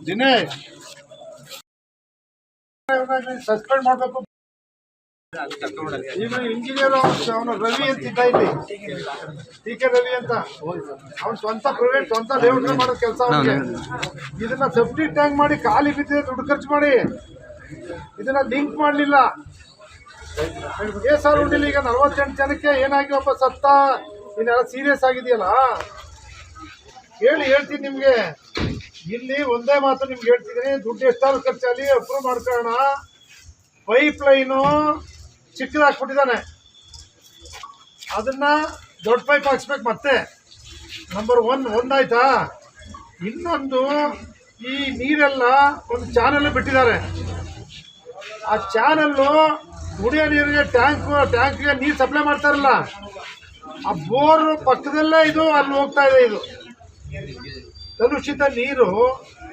Dinesh suspend ಮಾಡಬೇಕು. ಈಗ engineer ಅವನು ರವಿ ಅಂತಿದ್ದ ಇಲ್ಲಿ, ಟಿ.ಕೆ. ರವಿ ಅಂತ. ಅವ್ನು ಸ್ವಂತ ಪ್ರೈವೇಟ್ ಸ್ವಂತ ಲೇಔಟ್ ಮಾಡೋ ಕೆಲಸ. ಅವನಿಗೆ ಇದನ್ನ ಸೆಫ್ಟಿ ಟ್ಯಾಂಕ್ ಮಾಡಿ ಖಾಲಿ ಬಿದ್ದಿದೆ, ದುಡ್ಡು ಖರ್ಚು ಮಾಡಿ ಇದನ್ನ ಲಿಂಕ್ ಮಾಡಲಿಲ್ಲ. ಕೇಸರ್ ಉಂಡಿಲ್ಲ. ಈಗ 48 ಜನಕ್ಕೆ ಏನಾಗಿ ಒಬ್ಬ ಸತ್ತ, ಇದೆಲ್ಲ ಸೀರಿಯಸ್ ಆಗಿದೆಯಲ್ಲ. ಹೇಳ್ತೀನಿ ನಿಮ್ಗೆ, ಇಲ್ಲಿ ಒಂದೇ ಮಾತು ನಿಮ್ಗೆ ಹೇಳ್ತಿದ್ದೀನಿ, ದುಡ್ಡು ಎಷ್ಟಾದ್ರೂ ಖರ್ಚಾಗಲಿ ಅಪ್ರೂವ್ ಮಾಡ್ಕೊಳ್ಳೋಣ. ಪೈಪ್ ಲೈನು ಚಿಕ್ಕದಾಕ್ಬಿಟ್ಟಿದ್ದಾನೆ, ಅದನ್ನ ದೊಡ್ಡ ಪೈಪ್ ಹಾಕ್ಸ್ಬೇಕು. ಮತ್ತೆ ನಂಬರ್ ಒಂದಾಯ್ತಾ. ಇನ್ನೊಂದು, ಈ ನೀರೆಲ್ಲ ಒಂದು ಚಾನಲ್ ಬಿಟ್ಟಿದ್ದಾರೆ. ಆ ಚಾನಲ್ಲು ಕುಡಿಯೋ ನೀರಿಗೆ ಟ್ಯಾಂಕ್ಗೆ ನೀರು ಸಪ್ಲೈ ಮಾಡ್ತಾರಲ್ಲ, ಆ ಬೋರ್ ಪಕ್ಕದಲ್ಲೇ ಇದು ಅಲ್ಲಿ ಹೋಗ್ತಾ ಇದೆ. ಇದು ಕಲುಷಿತ ನೀರು